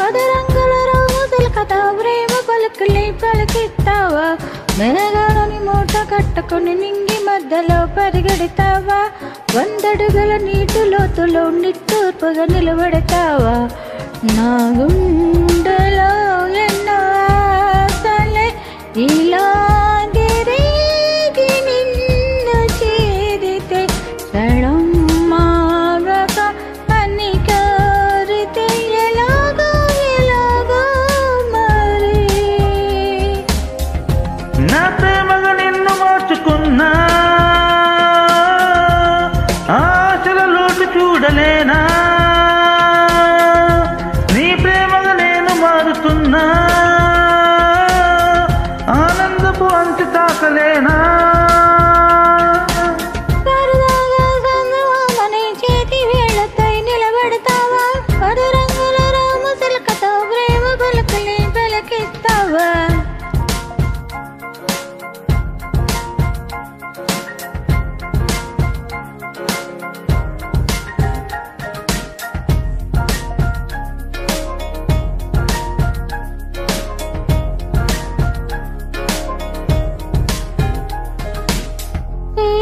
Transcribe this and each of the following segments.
పది రంగుల రోజుల కథ ప్రేమ పలుకులే పలికిస్తావా మేఘాలని మూట కట్టుకుని నింగి మధ్యలో పరిగెడతావా 100 అడుగుల నీటి లోతులో నిట్టూర్పుగా నిలబెడతావా నా గుండెలో ఎన్నో ఆశలే ఇలా నిన్ను చేరితే క్షణం మారక అని కోరితే ఎలాగో మరి నా ప్రేమగా నిన్ను మార్చుకున్నా ఆశల లోటు చూడలేనా నీ ప్రేమగా నేను మారుతున్నా ఆనందపు అంచు తాకలేనా సరదాగా సందమామని చేతి వేళ్లపై నిలబెడతావా 10 రంగుల రామచిలకతో ప్రేమ పలుకులే పలికిస్తావా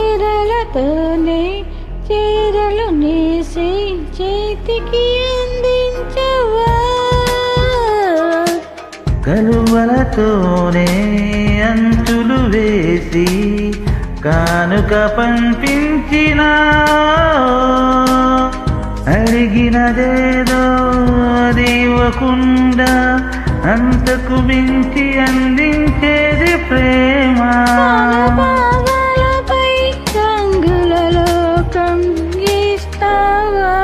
చీరలతోనే చీరలు నేసి చేతికి అందించవా కలువలతోనే అంచులు వేసి కానుక పంపించిన అడిగినదేదో అది ఇవ్వకుండా అంతకు మించి అందించేది ప్రేమ పాదాలపై రంగులలో కంగిస్తావా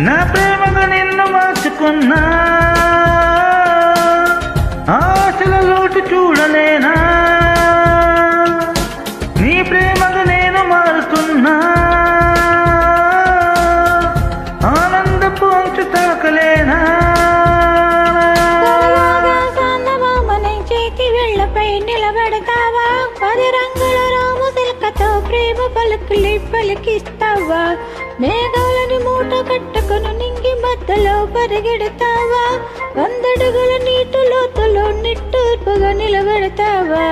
నా ప్రేమగా నిన్ను మార్చుకున్నా ఆశల లోటు చూడలేనా నీ ప్రేమగా నేను మారుతున్నా ఆనందపు అంచు తాకలేనా సందమామని చేతి వేళ్లపై నిలబెడతావా 10 రంగుల రామచిలకతో ప్రేమ పలుకులే పలికిస్తావా మేఘాలని మూట కట్టుకుని నింగి మధ్యలో పరిగెడతావా 100 అడుగుల నీటి లోతులో నిట్టూర్పుగా నిలబెడతావా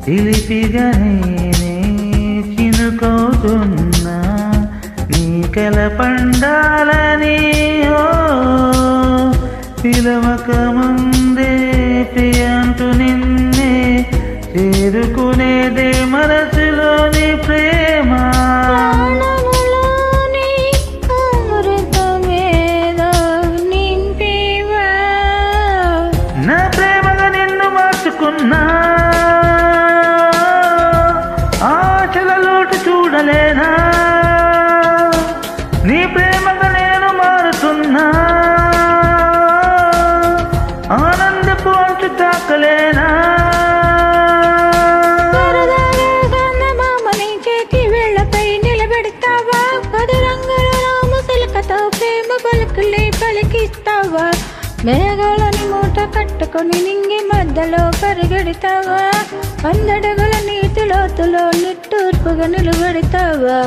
చిలిపిగా నేనే చినుకవుతున్నా నీ కల పండాలని పిలవక ముందే ప్రియంటూ నిన్నే చేరుకునేదే మనసులోని ప్రేమ నా ప్రేమగా నిన్ను మార్చుకున్నా ఆశల లోటు చూడలేనా నీ ప్రేమగా నేను మారుతున్నా ఆనందపు అంచు తాకలేనా సందమామని చేతి వేళ్లపై నిలబెడతావా 10 రంగుల రామచిలకతో ప్రేమ పలుకులే పలికిస్తావా మేఘాలని మూట కట్టుకుని నింగి మధ్యలో పరిగెడతావా 100 అడుగుల నీటి లోతులో నిట్టూర్పుగా నిలబెడతావా